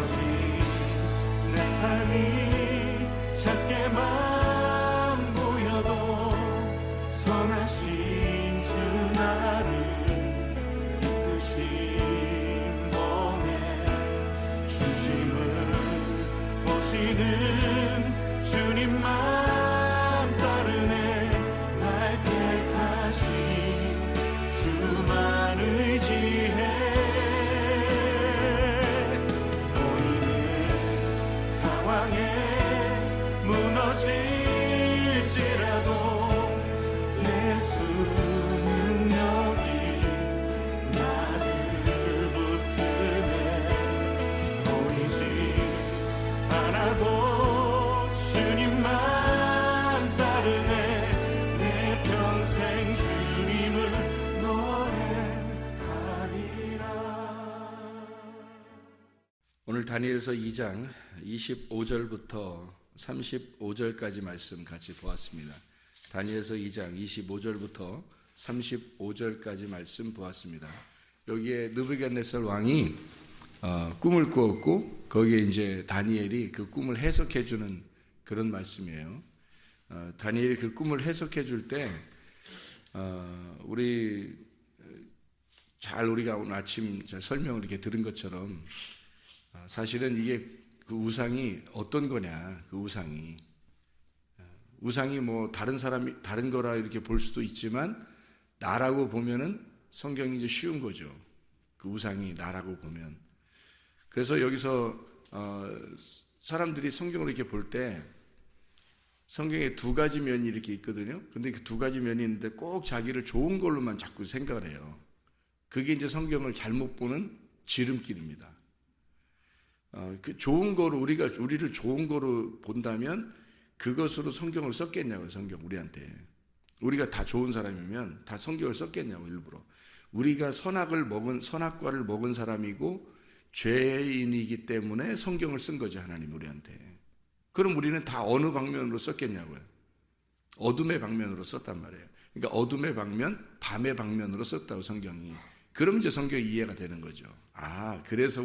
내 삶이 작게만 보여도 선하신 주 나를 이끄신 번에 중심을 보시는 주님만 따르네. 날 택하신 주만 의지해. 무너질지라도 예수 능력이 나를 붙드네. 보이지 않아도 주님만 따르네. 내 평생 주님을 노래하리라. 오늘 다니엘서 2장 25절부터 35절까지 말씀 같이 보았습니다. 다니엘서 2장 25절부터 35절까지 말씀 보았습니다. 여기에 느부갓네살 왕이 꿈을 꾸었고 거기에 이제 다니엘이 그 꿈을 해석해 주는 그런 말씀이에요. 다니엘이 그 꿈을 해석해 줄 때 우리가 오늘 아침 설명을 이렇게 들은 것처럼 사실은 이게 그 우상이 어떤 거냐, 그 우상이 뭐 다른 거라 이렇게 볼 수도 있지만 나라고 보면은 성경이 이제 쉬운 거죠. 그 우상이 나라고 보면. 그래서 여기서 사람들이 성경을 이렇게 볼 때 성경에 두 가지 면이 이렇게 있거든요. 근데 그 두 가지 면이 있는데 꼭 자기를 좋은 걸로만 자꾸 생각을 해요. 그게 이제 성경을 잘못 보는 지름길입니다. 그 좋은 거로 우리를 좋은 거로 본다면 그것으로 성경을 썼겠냐고요. 성경 우리한테. 우리가 다 좋은 사람이면 다 성경을 썼겠냐고 일부러. 우리가 선악과를 먹은 사람이고 죄인이기 때문에 성경을 쓴 거죠. 하나님 우리한테. 그럼 우리는 다 어느 방면으로 썼겠냐고요. 어둠의 방면으로 썼단 말이에요. 그러니까 어둠의 방면, 밤의 방면으로 썼다고 성경이. 그럼 이제 성경이 이해가 되는 거죠. 그래서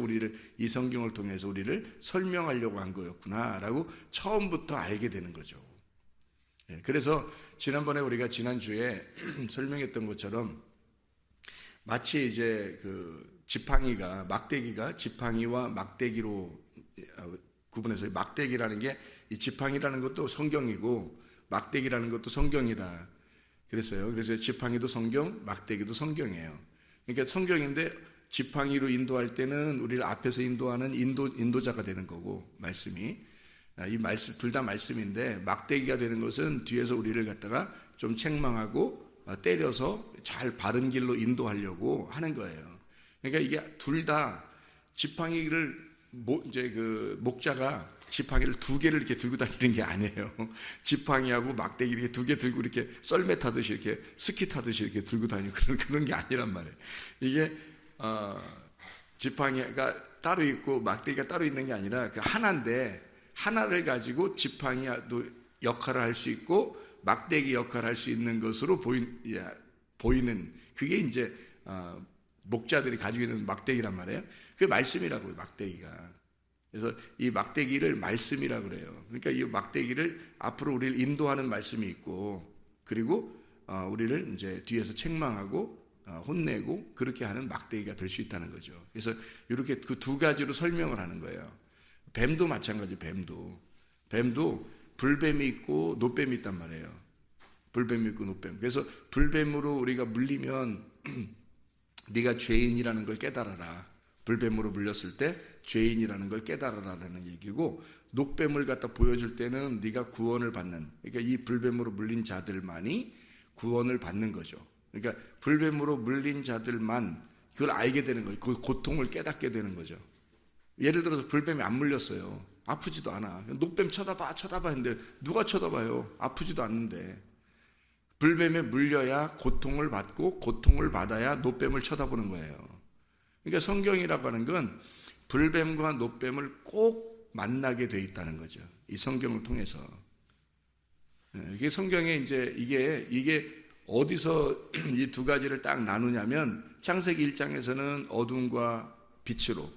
이 성경을 통해서 우리를 설명하려고 한 거였구나라고 처음부터 알게 되는 거죠. 그래서 지난번에 우리가 지난주에 설명했던 것처럼 마치 이제 그 막대기가 지팡이와 막대기로 구분해서 막대기라는 게 이 지팡이라는 것도 성경이고 막대기라는 것도 성경이다. 그래서 지팡이도 성경, 막대기도 성경이에요. 그러니까 성경인데 지팡이로 인도할 때는 우리를 앞에서 인도하는 인도자가 되는 거고 말씀이 이 말씀 둘 다 말씀인데 막대기가 되는 것은 뒤에서 우리를 갖다가 좀 책망하고 때려서 잘 바른 길로 인도하려고 하는 거예요. 그러니까 이게 둘 다 지팡이를 이제 그 목자가 지팡이를 두 개를 이렇게 들고 다니는 게 아니에요. 지팡이하고 막대기 이렇게 두 개 들고 이렇게 썰매 타듯이 이렇게 스키 타듯이 이렇게 들고 다니고 그런 게 아니란 말이에요. 이게 지팡이가 따로 있고 막대기가 따로 있는 게 아니라 그 하나인데 하나를 가지고 지팡이도 역할을 할 수 있고 막대기 역할을 할 수 있는 것으로 보이는 그게 이제 목자들이 가지고 있는 막대기란 말이에요. 그게 말씀이라고요. 막대기가. 그래서 이 막대기를 말씀이라고 그래요. 그러니까 이 막대기를 앞으로 우리를 인도하는 말씀이 있고 그리고 우리를 이제 뒤에서 책망하고 혼내고 그렇게 하는 막대기가 될 수 있다는 거죠. 그래서 이렇게 그 두 가지로 설명을 하는 거예요. 뱀도 마찬가지. 뱀도 불뱀이 있고 노뱀이 있단 말이에요. 불뱀이 있고 노뱀. 그래서 불뱀으로 우리가 물리면 네가 죄인이라는 걸 깨달아라. 불뱀으로 물렸을 때 죄인이라는 걸 깨달아라라는 얘기고 녹뱀을 갖다 보여줄 때는 네가 구원을 받는, 그러니까 이 불뱀으로 물린 자들만이 구원을 받는 거죠. 그러니까 불뱀으로 물린 자들만 그걸 알게 되는 거죠. 그 고통을 깨닫게 되는 거죠. 예를 들어서 불뱀이 안 물렸어요. 아프지도 않아. 녹뱀 쳐다봐 했는데 누가 쳐다봐요? 아프지도 않는데. 불뱀에 물려야 고통을 받고 고통을 받아야 노뱀을 쳐다보는 거예요. 그러니까 성경이라고 하는 건 불뱀과 노뱀을 꼭 만나게 돼 있다는 거죠. 이 성경을 통해서. 이게 성경에 이제 이게 어디서 이 두 가지를 딱 나누냐면 창세기 1장에서는 어둠과 빛으로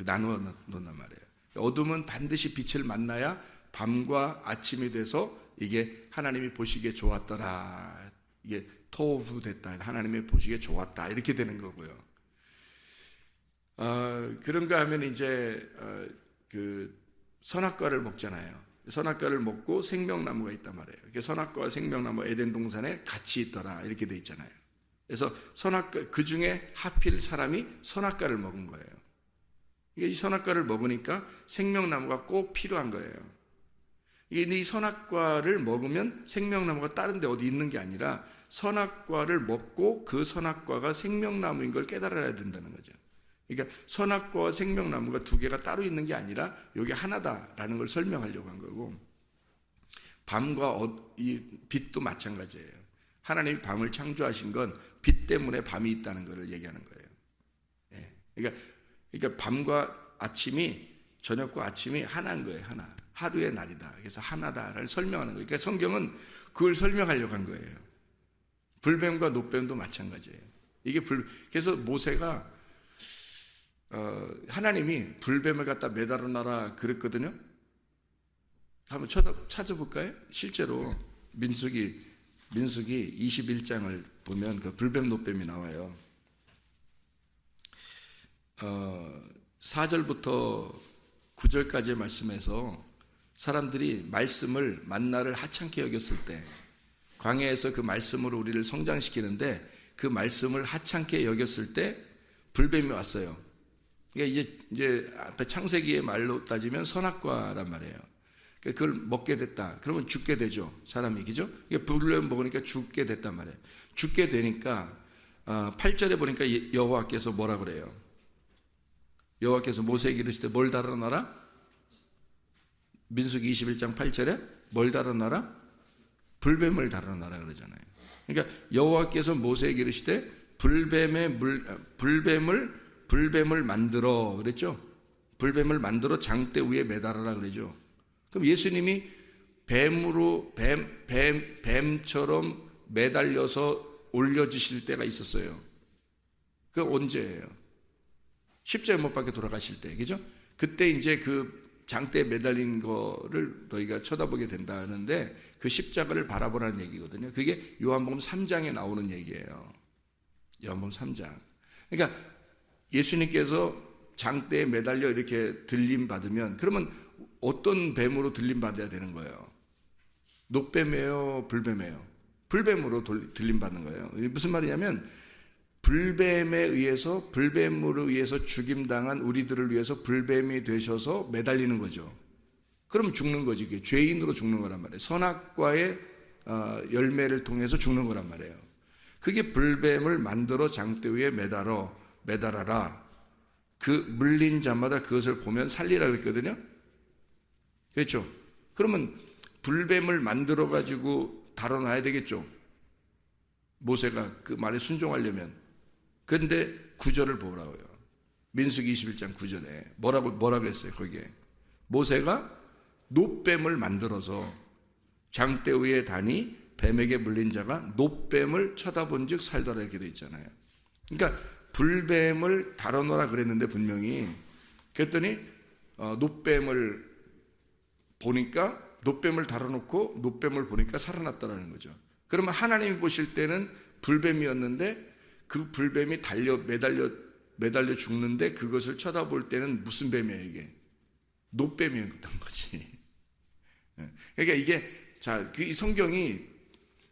나누어 놓는단 말이에요. 어둠은 반드시 빛을 만나야 밤과 아침이 돼서 이게 하나님이 보시기에 좋았더라. 이게 토후 됐다. 하나님이 보시기에 좋았다. 이렇게 되는 거고요. 그런가 하면 이제 그 선악과를 먹잖아요. 선악과를 먹고 생명나무가 있단 말이에요. 선악과와 생명나무 에덴 동산에 같이 있더라. 이렇게 돼 있잖아요. 그래서 선악과, 그 중에 하필 사람이 선악과를 먹은 거예요. 이 선악과를 먹으니까 생명나무가 꼭 필요한 거예요. 이 선악과를 먹으면 생명나무가 다른 데 어디 있는 게 아니라 선악과를 먹고 그 선악과가 생명나무인 걸 깨달아야 된다는 거죠. 그러니까 선악과와 생명나무가 두 개가 따로 있는 게 아니라 여기 하나다라는 걸 설명하려고 한 거고, 밤과 이 빛도 마찬가지예요. 하나님이 밤을 창조하신 건 빛 때문에 밤이 있다는 것을 얘기하는 거예요. 그러니까 밤과 아침이, 저녁과 아침이 하나인 거예요. 하나. 하루의 날이다. 그래서 하나다를 설명하는 거예요. 그러니까 성경은 그걸 설명하려고 한 거예요. 불뱀과 노뱀도 마찬가지예요. 그래서 모세가 하나님이 불뱀을 갖다 매달아 놔라 그랬거든요. 한번 찾아볼까요? 실제로 민수기 21장을 보면 그 불뱀 노뱀이 나와요. 4절부터 9절까지의 말씀에서 사람들이 말씀을 만나를 하찮게 여겼을 때, 광야에서 그 말씀으로 우리를 성장시키는데 그 말씀을 하찮게 여겼을 때 불뱀이 왔어요. 그러니까 이제 앞에 창세기의 말로 따지면 선악과란 말이에요. 그러니까 그걸 먹게 됐다. 그러면 죽게 되죠. 사람이, 그죠? 불뱀 먹으니까 죽게 됐단 말이에요. 죽게 되니까 8절에 보니까 여호와께서 뭐라 그래요? 여호와께서 모세에게 이르시되 뭘 달아놔라? 민수기 21장 8절에 뭘 달아놔라? 불뱀을 달아놔라 그러잖아요. 그러니까 여호와께서 모세에게 이르시되 불뱀을 만들어 그랬죠. 불뱀을 만들어 장대 위에 매달아라 그러죠. 그럼 예수님이 뱀처럼 매달려서 올려지실 때가 있었어요. 그 언제예요? 십자가에 못 박혀 돌아가실 때, 그죠? 그때 이제 그 장대에 매달린 거를 너희가 쳐다보게 된다는데 그 십자가를 바라보라는 얘기거든요. 그게 요한복음 3장에 나오는 얘기예요. 요한복음 3장. 그러니까 예수님께서 장대에 매달려 이렇게 들림 받으면, 그러면 어떤 뱀으로 들림 받아야 되는 거예요? 녹뱀이에요? 불뱀이에요? 불뱀으로 들림 받는 거예요. 무슨 말이냐면 불뱀으로 의해서 죽임당한 우리들을 위해서 불뱀이 되셔서 매달리는 거죠. 그럼 죽는 거지. 그게 죄인으로 죽는 거란 말이에요. 선악과의 열매를 통해서 죽는 거란 말이에요. 그게 불뱀을 만들어 장대 위에 매달아라. 그 물린 자마다 그것을 보면 살리라 그랬거든요. 그렇죠? 그러면 불뱀을 만들어 가지고 달아놔야 되겠죠. 모세가 그 말에 순종하려면. 그런데 9절을 보라고요. 민수기 21장 9절에 뭐라고 했어요? 거기에 모세가 노뱀을 만들어서 장대 위에 다니 뱀에게 물린 자가 노뱀을 쳐다본 즉 살더라 이렇게 돼 있잖아요. 그러니까 불뱀을 다뤄놓으라 그랬는데 분명히, 그랬더니 노뱀을 다뤄놓고 노뱀을 보니까 살아났다라는 거죠. 그러면 하나님이 보실 때는 불뱀이었는데 그 불뱀이 매달려 죽는데 그것을 쳐다볼 때는 무슨 뱀이에요? 이게 노뱀이었던 거지. 그러니까 이게 이 성경이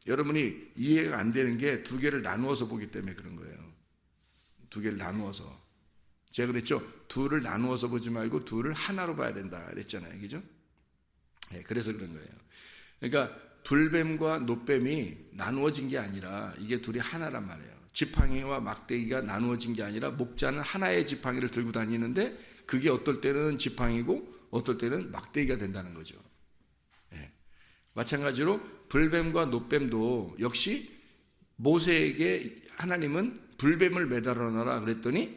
여러분이 이해가 안 되는 게 두 개를 나누어서 보기 때문에 그런 거예요. 두 개를 나누어서. 제가 그랬죠. 둘을 나누어서 보지 말고 둘을 하나로 봐야 된다 그랬잖아요. 그죠? 네, 그래서 그런 거예요. 그러니까 불뱀과 노뱀이 나누어진 게 아니라 이게 둘이 하나란 말이에요. 지팡이와 막대기가 나누어진 게 아니라 목자는 하나의 지팡이를 들고 다니는데 그게 어떨 때는 지팡이고 어떨 때는 막대기가 된다는 거죠. 네. 마찬가지로 불뱀과 노뱀도 역시 모세에게 하나님은 불뱀을 매달아 놔라 그랬더니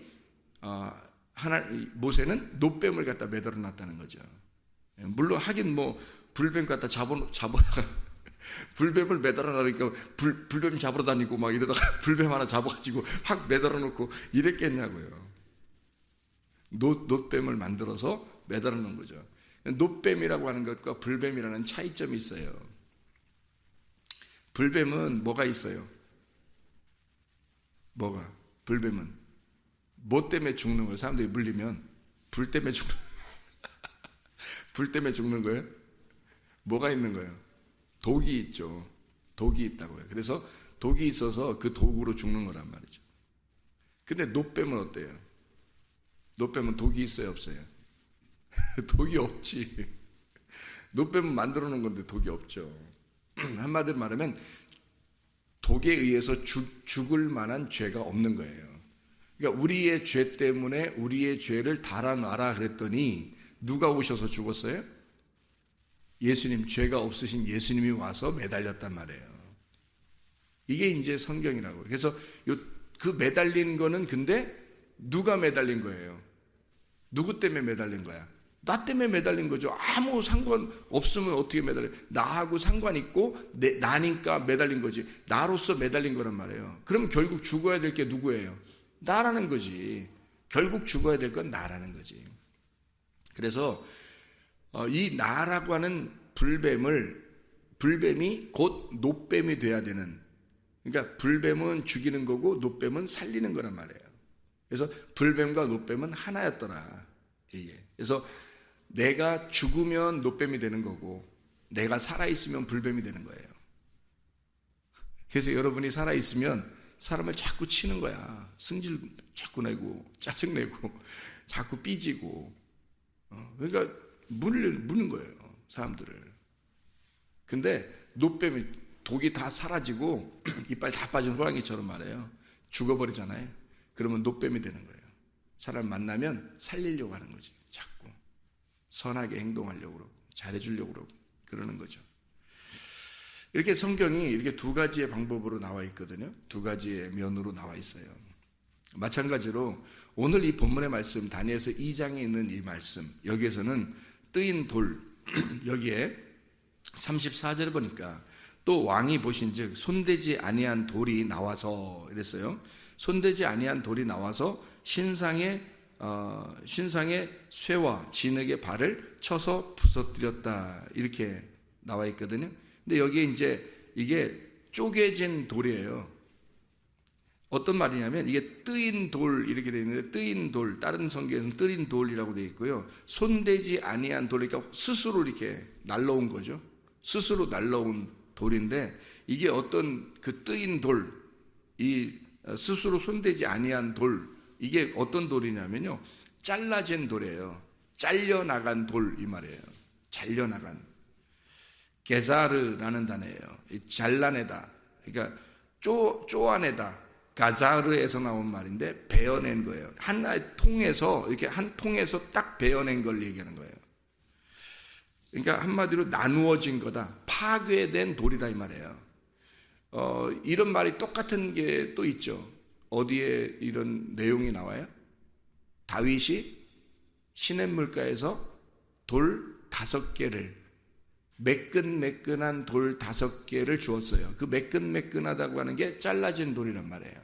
모세는 노뱀을 갖다 매달아 놨다는 거죠. 물론 하긴 불뱀 갖다 잡아다가 불뱀을 매달아 놔니까 불뱀 잡으러 다니고 막 이러다가 불뱀 하나 잡아가지고 확 매달아 놓고 이랬겠냐고요. 놋뱀을 만들어서 매달아 놓은 거죠. 놋뱀이라고 하는 것과 불뱀이라는 차이점이 있어요. 불뱀은 뭐가 있어요? 뭐가? 불뱀은 뭐 때문에 죽는 거예요? 사람들이 물리면 불 때문에 죽는 불 때문에 죽는 거예요? 뭐가 있는 거예요? 독이 있죠. 독이 있다고요. 그래서 독이 있어서 그 독으로 죽는 거란 말이죠. 근데 놋뱀은 어때요? 놋뱀은 독이 있어요, 없어요? 독이 없지. 놋뱀은 만들어 놓은 건데 독이 없죠. 한마디로 말하면 독에 의해서 죽을 만한 죄가 없는 거예요. 그러니까 우리의 죄 때문에 우리의 죄를 달아놔라 그랬더니 누가 오셔서 죽었어요? 예수님, 죄가 없으신 예수님이 와서 매달렸단 말이에요. 이게 이제 성경이라고. 그래서 그 매달린 거는 근데 누가 매달린 거예요? 누구 때문에 매달린 거야? 나 때문에 매달린 거죠. 아무 상관 없으면 어떻게 매달려? 나하고 상관 있고 나니까 매달린 거지. 나로서 매달린 거란 말이에요. 그럼 결국 죽어야 될 게 누구예요? 나라는 거지. 결국 죽어야 될 건 나라는 거지. 그래서 이 나라고 하는 불뱀이 곧 놋뱀이 돼야 되는, 그러니까 불뱀은 죽이는 거고 놋뱀은 살리는 거란 말이에요. 그래서 불뱀과 놋뱀은 하나였더라. 이게. 그래서 내가 죽으면 놋뱀이 되는 거고 내가 살아있으면 불뱀이 되는 거예요. 그래서 여러분이 살아있으면 사람을 자꾸 치는 거야. 승질 자꾸 내고 짜증내고 자꾸 삐지고 그러니까 무는 거예요, 사람들을. 근데 놋뱀이 독이 다 사라지고 이빨 다 빠진 호랑이처럼 말해요. 죽어버리잖아요. 그러면 놋뱀이 되는 거예요. 사람 만나면 살리려고 하는 거지. 자꾸 선하게 행동하려고 그러고 잘해주려고 그러고 그러는 거죠. 이렇게 성경이 이렇게 두 가지의 방법으로 나와 있거든요. 두 가지의 면으로 나와 있어요. 마찬가지로 오늘 이 본문의 말씀, 다니엘서 2장에 있는 이 말씀, 여기에서는 뜨인 돌, 여기에 34절에 보니까 또 왕이 보신즉 손대지 아니한 돌이 나와서 이랬어요. 손대지 아니한 돌이 나와서 신상의 쇠와 진흙의 발을 쳐서 부서뜨렸다, 이렇게 나와 있거든요. 근데 여기에 이제 이게 쪼개진 돌이에요. 어떤 말이냐면 이게 뜨인 돌 이렇게 되어 있는데, 뜨인 돌, 다른 성경에서는 뜨인 돌이라고 되어 있고요. 손대지 아니한 돌, 그러니까 스스로 이렇게 날라온 거죠. 스스로 날라온 돌인데, 이게 어떤 그 뜨인 돌, 이 스스로 손대지 아니한 돌, 이게 어떤 돌이냐면요, 잘라진 돌이에요. 잘려나간 돌, 이 말이에요. 잘려나간. 게자르라는 단어예요. 잘라내다, 그러니까 쪼아내다, 가자르에서 나온 말인데 베어낸 거예요. 하나의 통에서, 이렇게 한 통에서 딱 베어낸 걸 얘기하는 거예요. 그러니까 한마디로 나누어진 거다, 파괴된 돌이다, 이 말이에요. 이런 말이 똑같은 게 또 있죠. 어디에 이런 내용이 나와요? 다윗이 시냇물가에서 돌 5개를, 매끈매끈한 돌 5개를 주었어요. 그 매끈매끈하다고 하는 게 잘라진 돌이란 말이에요.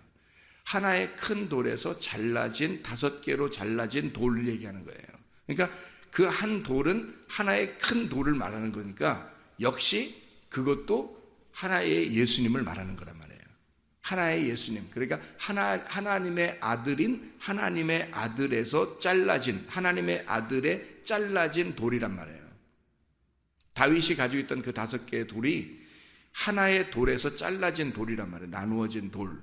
하나의 큰 돌에서 잘라진 5개로 잘라진 돌을 얘기하는 거예요. 그러니까 그 한 돌은 하나의 큰 돌을 말하는 거니까 역시 그것도 하나의 예수님을 말하는 거란 말이에요. 하나의 예수님, 그러니까 하나님의 아들인 하나님의 아들에서 잘라진, 하나님의 아들의 잘라진 돌이란 말이에요. 다윗이 가지고 있던 그 5개의 돌이 하나의 돌에서 잘라진 돌이란 말이에요. 나누어진 돌.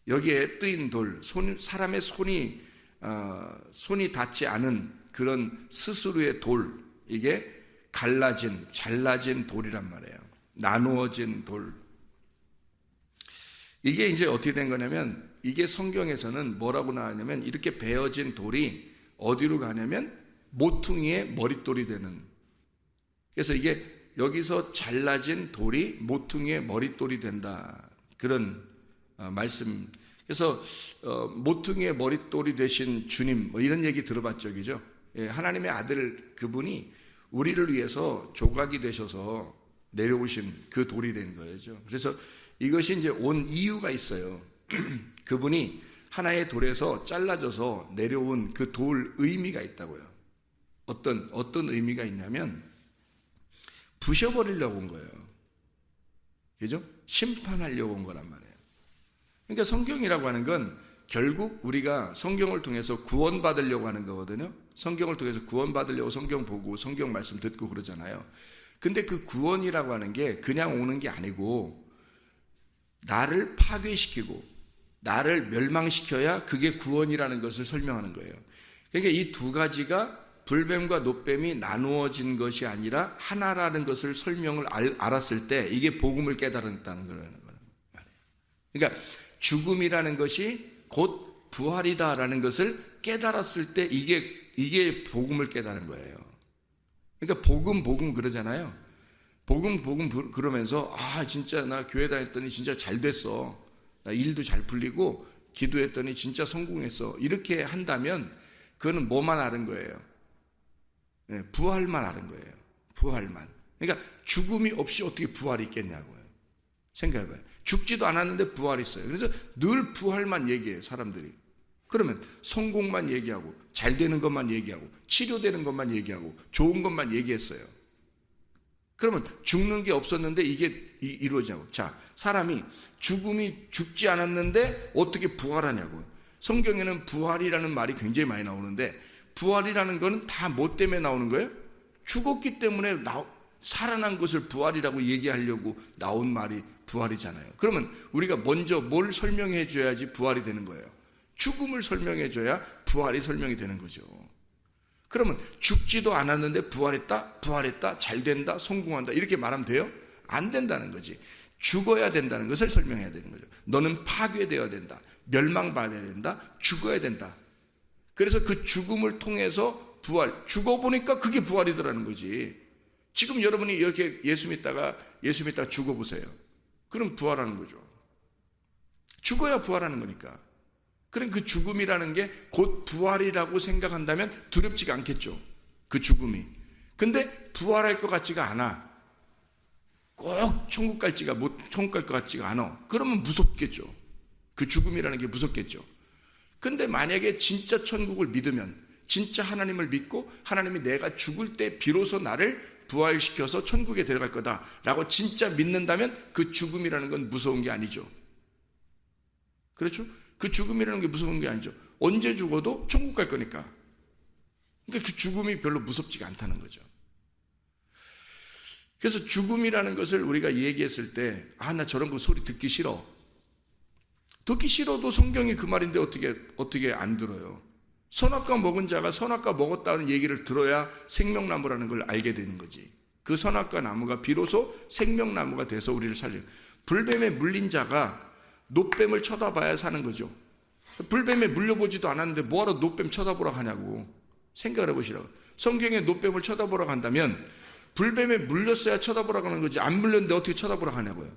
여기에 뜨인 돌, 사람의 손이 닿지 않은 그런 스스로의 돌, 이게 갈라진, 잘라진 돌이란 말이에요. 나누어진 돌. 이게 이제 어떻게 된 거냐면, 이게 성경에서는 뭐라고 나왔냐면, 이렇게 베어진 돌이 어디로 가냐면 모퉁이의 머릿돌이 되는. 그래서 이게 여기서 잘라진 돌이 모퉁이의 머릿돌이 된다, 그런 말씀. 그래서 모퉁이의 머릿돌이 되신 주님, 뭐 이런 얘기 들어봤죠, 그죠? 하나님의 아들, 그분이 우리를 위해서 조각이 되셔서 내려오신 그 돌이 된 거죠. 그래서 이것이 이제 온 이유가 있어요. 그분이 하나의 돌에서 잘라져서 내려온 그 돌 의미가 있다고요. 어떤 의미가 있냐면 부셔버리려고 온 거예요. 그죠? 심판하려고 온 거란 말이에요. 그러니까 성경이라고 하는 건 결국 우리가 성경을 통해서 구원받으려고 하는 거거든요. 성경을 통해서 구원받으려고 성경 보고 성경 말씀 듣고 그러잖아요. 근데 그 구원이라고 하는 게 그냥 오는 게 아니고 나를 파괴시키고 나를 멸망시켜야 그게 구원이라는 것을 설명하는 거예요. 그러니까 이 두 가지가 불뱀과 노뱀이 나누어진 것이 아니라 하나라는 것을 설명을 알았을 때 이게 복음을 깨달았다는 거예요. 그러니까 죽음이라는 것이 곧 부활이다라는 것을 깨달았을 때 이게 복음을 깨달은 거예요. 그러니까 복음 그러잖아요. 복음 그러면서 진짜 나 교회 다녔더니 진짜 잘 됐어. 나 일도 잘 풀리고 기도했더니 진짜 성공했어. 이렇게 한다면 그거는 뭐만 아는 거예요? 네, 부활만 아는 거예요. 부활만. 그러니까 죽음이 없이 어떻게 부활이 있겠냐고요. 생각해봐요. 죽지도 않았는데 부활이 있어요. 그래서 늘 부활만 얘기해요, 사람들이. 그러면 성공만 얘기하고 잘 되는 것만 얘기하고 치료되는 것만 얘기하고 좋은 것만 얘기했어요. 그러면 죽는 게 없었는데 이게 이루어지냐고. 자, 사람이 죽지 않았는데 어떻게 부활하냐고요. 성경에는 부활이라는 말이 굉장히 많이 나오는데 부활이라는 거는 다 뭐 때문에 나오는 거예요? 죽었기 때문에 살아난 것을 부활이라고 얘기하려고 나온 말이 부활이잖아요. 그러면 우리가 먼저 뭘 설명해 줘야지 부활이 되는 거예요? 죽음을 설명해 줘야 부활이 설명이 되는 거죠. 그러면 죽지도 않았는데 부활했다, 잘 된다, 성공한다 이렇게 말하면 돼요? 안 된다는 거지. 죽어야 된다는 것을 설명해야 되는 거죠. 너는 파괴되어야 된다, 멸망받아야 된다, 죽어야 된다. 그래서 그 죽음을 통해서 부활, 죽어보니까 그게 부활이더라는 거지. 지금 여러분이 이렇게 예수 믿다가 죽어보세요. 그럼 부활하는 거죠. 죽어야 부활하는 거니까. 그럼 그 죽음이라는 게 곧 부활이라고 생각한다면 두렵지가 않겠죠. 그 죽음이. 근데 부활할 것 같지가 않아. 꼭 천국 갈 것 같지가 않아. 그러면 무섭겠죠. 그 죽음이라는 게 무섭겠죠. 근데 만약에 진짜 천국을 믿으면, 진짜 하나님을 믿고 하나님이 내가 죽을 때 비로소 나를 부활시켜서 천국에 데려갈 거다라고 진짜 믿는다면 그 죽음이라는 건 무서운 게 아니죠. 그렇죠? 그 죽음이라는 게 무서운 게 아니죠. 언제 죽어도 천국 갈 거니까. 그러니까 그 죽음이 별로 무섭지가 않다는 거죠. 그래서 죽음이라는 것을 우리가 얘기했을 때 나 저런 거 소리 듣기 싫어. 듣기 싫어도 성경이 그 말인데 어떻게 안 들어요? 선악과 먹은 자가 선악과 먹었다는 얘기를 들어야 생명나무라는 걸 알게 되는 거지. 그 선악과 나무가 비로소 생명나무가 돼서 우리를 살려요. 불뱀에 물린 자가 노뱀을 쳐다봐야 사는 거죠. 불뱀에 물려보지도 않았는데 뭐하러 노뱀 쳐다보러 가냐고 생각을 해보시라고. 성경에 노뱀을 쳐다보러 간다면 불뱀에 물렸어야 쳐다보러 가는 거지, 안 물렸는데 어떻게 쳐다보러 가냐고요.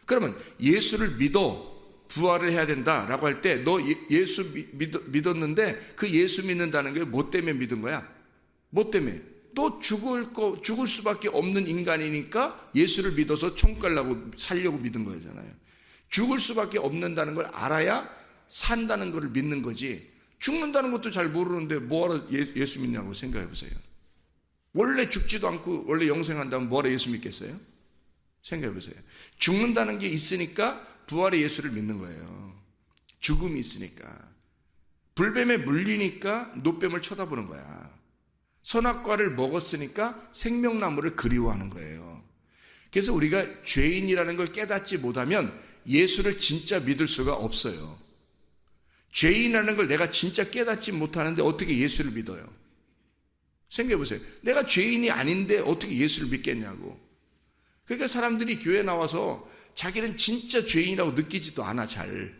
그러면 예수를 믿어 부활을 해야 된다라고 할 때 너 예수 믿었는데 그 예수 믿는다는 게 뭐 때문에 믿은 거야? 뭐 때문에? 또 죽을 수밖에 없는 인간이니까 예수를 믿어서 천국 가려고 살려고 믿은 거잖아요. 죽을 수밖에 없는다는 걸 알아야 산다는 걸 믿는 거지. 죽는다는 것도 잘 모르는데 뭐하러 예수 믿냐고 생각해 보세요. 원래 죽지도 않고 원래 영생한다면 뭐하러 예수 믿겠어요? 생각해 보세요. 죽는다는 게 있으니까 부활의 예수를 믿는 거예요. 죽음이 있으니까. 불뱀에 물리니까 노뱀을 쳐다보는 거야. 선악과를 먹었으니까 생명나무를 그리워하는 거예요. 그래서 우리가 죄인이라는 걸 깨닫지 못하면 예수를 진짜 믿을 수가 없어요. 죄인이라는 걸 내가 진짜 깨닫지 못하는데 어떻게 예수를 믿어요? 생각해 보세요. 내가 죄인이 아닌데 어떻게 예수를 믿겠냐고. 그러니까 사람들이 교회 나와서 자기는 진짜 죄인이라고 느끼지도 않아, 잘.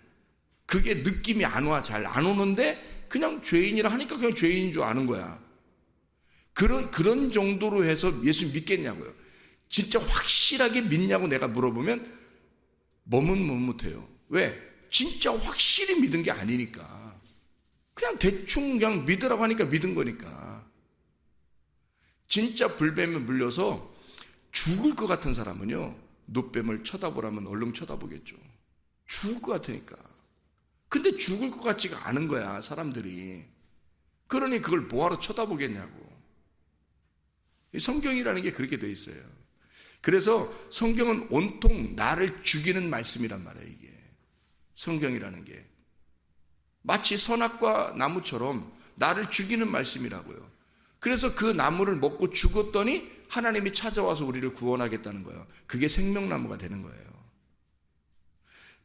그게 느낌이 안 와, 잘. 안 오는데 그냥 죄인이라 하니까 그냥 죄인인 줄 아는 거야. 그런 정도로 해서 예수 믿겠냐고요. 진짜 확실하게 믿냐고 내가 물어보면 머뭇머뭇해요. 왜? 진짜 확실히 믿은 게 아니니까. 그냥 대충 그냥 믿으라고 하니까 믿은 거니까. 진짜 불뱀에 물려서 죽을 것 같은 사람은요, 노뱀을 쳐다보라면 얼른 쳐다보겠죠. 죽을 것 같으니까. 근데 죽을 것 같지가 않은 거야, 사람들이. 그러니 그걸 뭐하러 쳐다보겠냐고. 이 성경이라는 게 그렇게 돼 있어요. 그래서 성경은 온통 나를 죽이는 말씀이란 말이에요, 이게. 성경이라는 게. 마치 선악과 나무처럼 나를 죽이는 말씀이라고요. 그래서 그 나무를 먹고 죽었더니 하나님이 찾아와서 우리를 구원하겠다는 거예요. 그게 생명나무가 되는 거예요.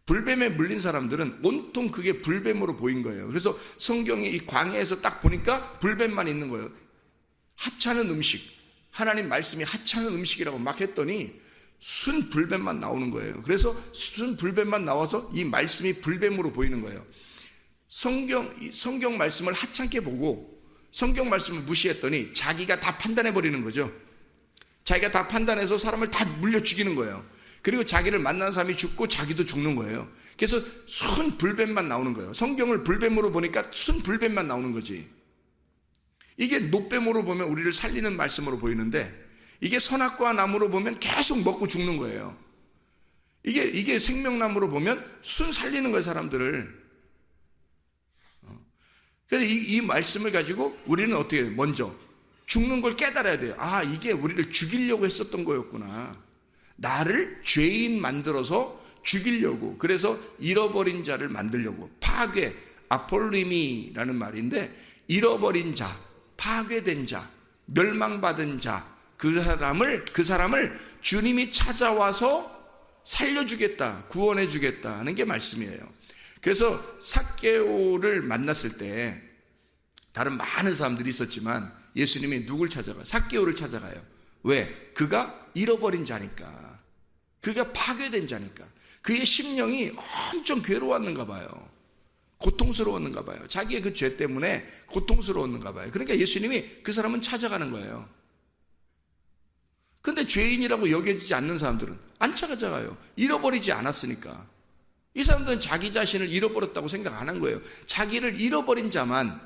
불뱀에 물린 사람들은 온통 그게 불뱀으로 보인 거예요. 그래서 성경이 이 광야에서 딱 보니까 불뱀만 있는 거예요. 하찮은 음식, 하나님 말씀이 하찮은 음식이라고 막 했더니 순 불뱀만 나오는 거예요. 그래서 순 불뱀만 나와서 이 말씀이 불뱀으로 보이는 거예요. 성경 말씀을 하찮게 보고 성경 말씀을 무시했더니 자기가 다 판단해 버리는 거죠. 자기가 다 판단해서 사람을 다 물려 죽이는 거예요. 그리고 자기를 만난 사람이 죽고 자기도 죽는 거예요. 그래서 순 불뱀만 나오는 거예요. 성경을 불뱀으로 보니까 순 불뱀만 나오는 거지. 이게 노뱀으로 보면 우리를 살리는 말씀으로 보이는데, 이게 선악과 나무로 보면 계속 먹고 죽는 거예요. 이게 생명나무로 보면 순 살리는 거예요, 사람들을. 그래서 이 말씀을 가지고 우리는 어떻게 해요? 먼저 죽는 걸 깨달아야 돼요. 아, 이게 우리를 죽이려고 했었던 거였구나. 나를 죄인 만들어서 죽이려고, 그래서 잃어버린 자를 만들려고. 파괴, 아폴리미라는 말인데, 잃어버린 자, 파괴된 자, 멸망받은 자, 그 사람을 주님이 찾아와서 살려주겠다, 구원해주겠다 하는 게 말씀이에요. 그래서 삭개오를 만났을 때 다른 많은 사람들이 있었지만 예수님이 누굴 찾아가요? 삭개오를 찾아가요. 왜? 그가 잃어버린 자니까. 그가 파괴된 자니까. 그의 심령이 엄청 괴로웠는가 봐요. 고통스러웠는가 봐요. 자기의 그 죄 때문에 고통스러웠는가 봐요. 그러니까 예수님이 그 사람은 찾아가는 거예요. 근데 죄인이라고 여겨지지 않는 사람들은 안 찾아가요. 잃어버리지 않았으니까. 이 사람들은 자기 자신을 잃어버렸다고 생각 안 한 거예요. 자기를 잃어버린 자만,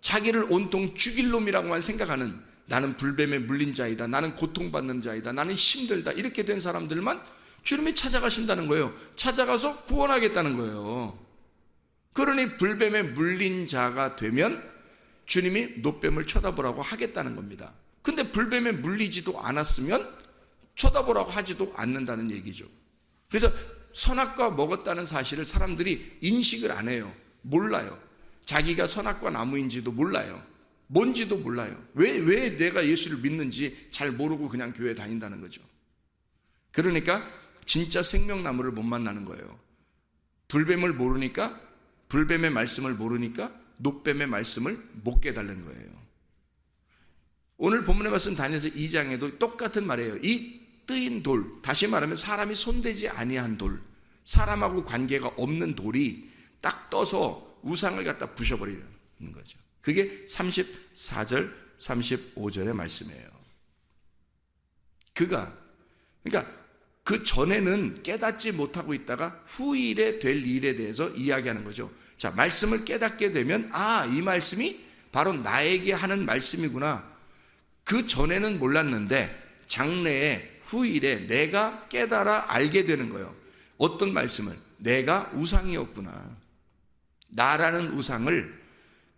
자기를 온통 죽일 놈이라고만 생각하는, 나는 불뱀에 물린 자이다, 나는 고통받는 자이다, 나는 힘들다, 이렇게 된 사람들만 주님이 찾아가신다는 거예요. 찾아가서 구원하겠다는 거예요. 그러니 불뱀에 물린 자가 되면 주님이 노뱀을 쳐다보라고 하겠다는 겁니다. 근데 불뱀에 물리지도 않았으면 쳐다보라고 하지도 않는다는 얘기죠. 그래서 선악과 먹었다는 사실을 사람들이 인식을 안 해요. 몰라요. 자기가 선악과 나무인지도 몰라요. 뭔지도 몰라요. 왜 내가 예수를 믿는지 잘 모르고 그냥 교회 다닌다는 거죠. 그러니까 진짜 생명나무를 못 만나는 거예요. 불뱀을 모르니까, 불뱀의 말씀을 모르니까 노뱀의 말씀을 못 깨달는 거예요. 오늘 본문의 말씀 다니엘서 2장에도 똑같은 말이에요. 이 뜨인 돌, 다시 말하면 사람이 손대지 아니한 돌, 사람하고 관계가 없는 돌이 딱 떠서 우상을 갖다 부셔버리는 거죠. 그게 34절, 35절의 말씀이에요. 그러니까 그 전에는 깨닫지 못하고 있다가 후일에 될 일에 대해서 이야기하는 거죠. 자, 말씀을 깨닫게 되면, 아, 이 말씀이 바로 나에게 하는 말씀이구나. 그 전에는 몰랐는데 장래에, 후일에 내가 깨달아 알게 되는 거예요. 어떤 말씀을? 내가 우상이었구나. 나라는 우상을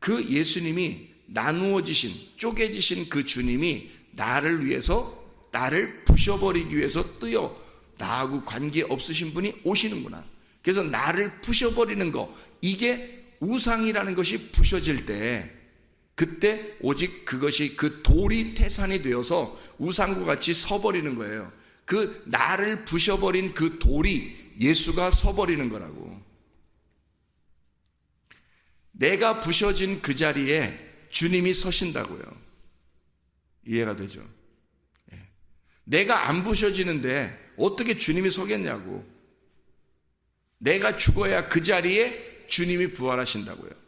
그 예수님이 나누어지신, 쪼개지신 그 주님이 나를 위해서, 나를 부셔버리기 위해서 뜨여 나하고 관계 없으신 분이 오시는구나. 그래서 나를 부셔버리는 거, 이게 우상이라는 것이 부셔질 때, 그때 오직 그것이 그 돌이 태산이 되어서 우상과 같이 서버리는 거예요. 그 나를 부셔버린 그 돌이 예수가 서버리는 거라고. 내가 부셔진 그 자리에 주님이 서신다고요. 이해가 되죠? 내가 안 부셔지는데 어떻게 주님이 서겠냐고. 내가 죽어야 그 자리에 주님이 부활하신다고요.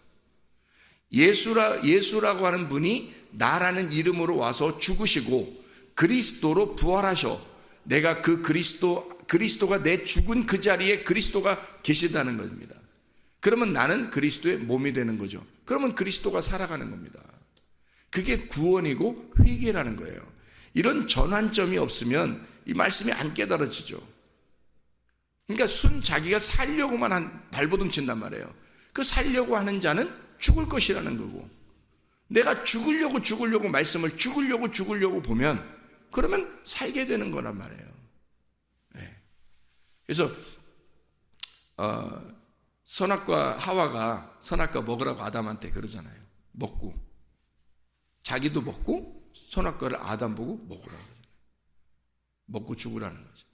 예수라고 하는 분이 나라는 이름으로 와서 죽으시고 그리스도로 부활하셔. 내가 그 그리스도가 내 죽은 그 자리에 그리스도가 계시다는 겁니다. 그러면 나는 그리스도의 몸이 되는 거죠. 그러면 그리스도가 살아가는 겁니다. 그게 구원이고 회개라는 거예요. 이런 전환점이 없으면 이 말씀이 안 깨달아지죠. 그러니까 자기가 살려고만 발버둥 친단 말이에요. 그 살려고 하는 자는 죽을 것이라는 거고, 내가 죽으려고 말씀을 죽으려고 보면 그러면 살게 되는 거란 말이에요. 네. 그래서 선악과 하와가 선악과 먹으라고 아담한테 그러잖아요. 먹고, 자기도 먹고 선악과를 아담 보고 먹으라고, 먹고 죽으라는 거죠.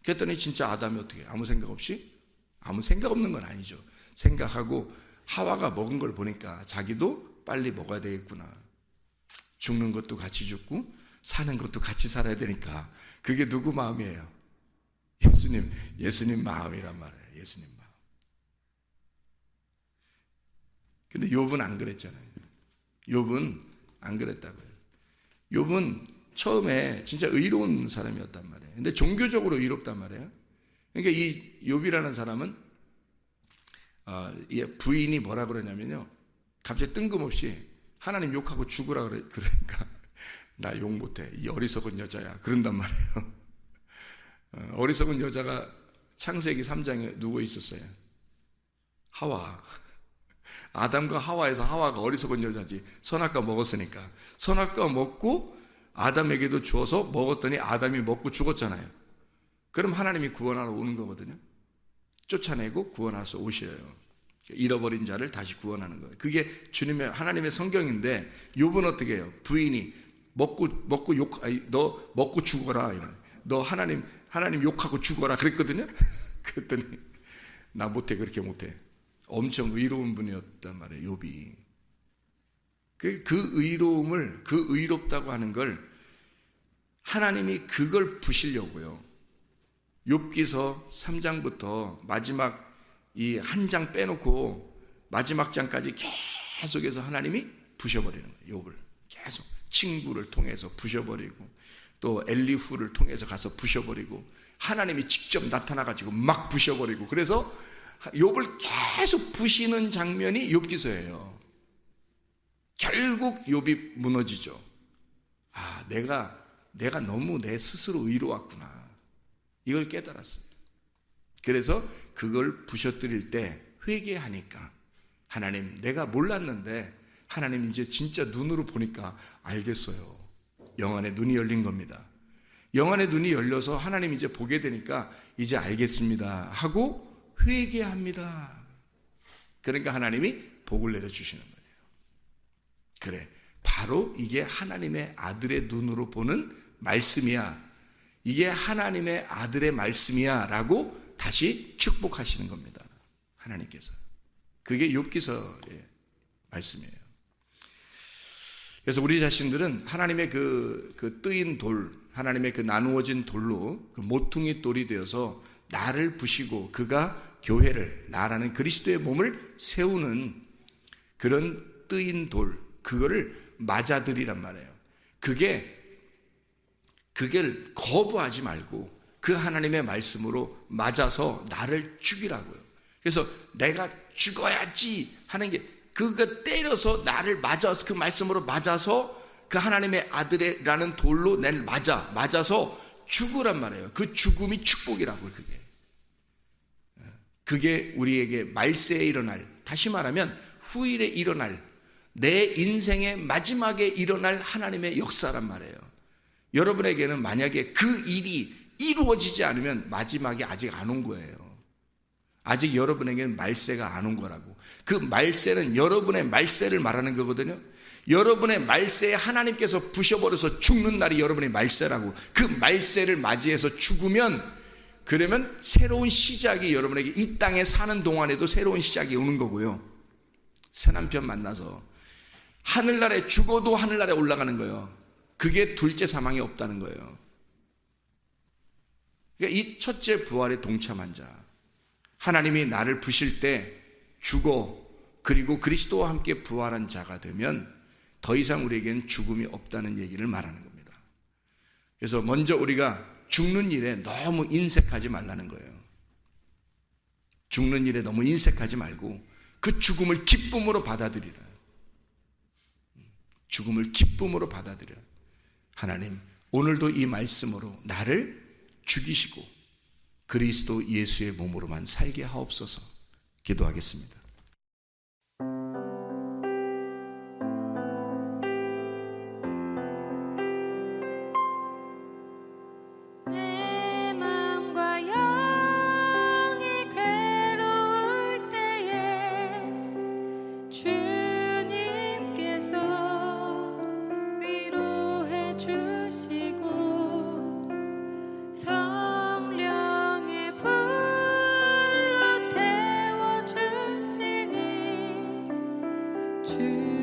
그랬더니 진짜 아담이 어떻게 해요? 아무 생각 없이? 아무 생각 없는 건 아니죠. 생각하고 하와가 먹은 걸 보니까 자기도 빨리 먹어야 되겠구나. 죽는 것도 같이 죽고 사는 것도 같이 살아야 되니까. 그게 누구 마음이에요? 예수님 마음이란 말이에요. 예수님 마음. 근데 욥은 안 그랬잖아요. 욥은 안 그랬다고요. 욥은 처음에 진짜 의로운 사람이었단 말이에요. 근데 종교적으로 의롭단 말이에요. 그러니까 이 욥이라는 사람은 부인이 뭐라 그러냐면요, 갑자기 뜬금없이 하나님 욕하고 죽으라 그러니까 나 욕 못해, 이 어리석은 여자야, 그런단 말이에요. 어리석은 여자가 창세기 3장에 누구 있었어요? 하와. 아담과 하와에서 하와가 어리석은 여자지. 선악과 먹었으니까. 선악과 먹고 아담에게도 주어서 먹었더니 아담이 먹고 죽었잖아요. 그럼 하나님이 구원하러 오는 거거든요. 쫓아내고 구원하러 오셔요. 잃어버린 자를 다시 구원하는 거예요. 그게 하나님의 성경인데, 욥은 어떻게 해요? 부인이 너 먹고 죽어라, 너 하나님 욕하고 죽어라 그랬거든요. 그랬더니 나 못해, 그렇게 못해. 엄청 의로운 분이었단 말이에요, 욥이. 그 의롭다고 하는 걸 하나님이 그걸 부시려고요. 욥기서 3장부터 마지막 이 한 장 빼놓고 마지막 장까지 계속해서 하나님이 부셔버리는 거예요. 욥을 계속 친구를 통해서 부셔버리고, 또 엘리후를 통해서 가서 부셔버리고, 하나님이 직접 나타나가지고 막 부셔버리고, 그래서 욥을 계속 부시는 장면이 욥기서예요. 결국 욥이 무너지죠. 내가 너무 내 스스로 의로웠구나, 이걸 깨달았어요. 그래서 그걸 부셔뜨릴 때 회개하니까, 하나님, 내가 몰랐는데 하나님 이제 진짜 눈으로 보니까 알겠어요. 영안의 눈이 열린 겁니다. 영안의 눈이 열려서 하나님 이제 보게 되니까 이제 알겠습니다 하고 회개합니다. 그러니까 하나님이 복을 내려주시는 거예요. 그래, 바로 이게 하나님의 아들의 눈으로 보는 말씀이야, 이게 하나님의 아들의 말씀이야 라고 다시 축복하시는 겁니다, 하나님께서. 그게 욥기서의 말씀이에요. 그래서 우리 자신들은 하나님의 그 뜨인 돌, 하나님의 그 나누어진 돌로 그 모퉁이 돌이 되어서 나를 부시고 그가 교회를, 나라는 그리스도의 몸을 세우는 그런 뜨인 돌, 그거를 맞아들이란 말이에요. 그걸 거부하지 말고 그 하나님의 말씀으로 맞아서 나를 죽이라고요. 그래서 내가 죽어야지 하는 게, 그거 때려서 나를 맞아서, 그 말씀으로 맞아서 그 하나님의 아들이라는 돌로 날 맞아서 죽으란 말이에요. 그 죽음이 축복이라고요. 그게 우리에게 말세에 일어날, 다시 말하면 후일에 일어날, 내 인생의 마지막에 일어날 하나님의 역사란 말이에요. 여러분에게는 만약에 그 일이 이루어지지 않으면 마지막이 아직 안 온 거예요. 아직 여러분에게는 말세가 안 온 거라고. 그 말세는 여러분의 말세를 말하는 거거든요. 여러분의 말세에 하나님께서 부셔버려서 죽는 날이 여러분의 말세라고. 그 말세를 맞이해서 죽으면, 그러면 새로운 시작이 여러분에게, 이 땅에 사는 동안에도 새로운 시작이 오는 거고요. 새 남편 만나서 하늘나라에 죽어도 하늘나라에 올라가는 거예요. 그게 둘째 사망이 없다는 거예요. 그러니까 이 첫째 부활에 동참한 자, 하나님이 나를 부실 때 죽어 그리고 그리스도와 함께 부활한 자가 되면 더 이상 우리에게는 죽음이 없다는 얘기를 말하는 겁니다. 그래서 먼저 우리가 죽는 일에 너무 인색하지 말라는 거예요. 죽는 일에 너무 인색하지 말고 그 죽음을 기쁨으로 받아들이라. 죽음을 기쁨으로 받아들여. 하나님, 오늘도 이 말씀으로 나를 죽이시고 그리스도 예수의 몸으로만 살게 하옵소서. 기도하겠습니다. 내 맘과 영이 괴로울 때에 주님께서 위로해 주시고 성령의 불로 태워 주시니 주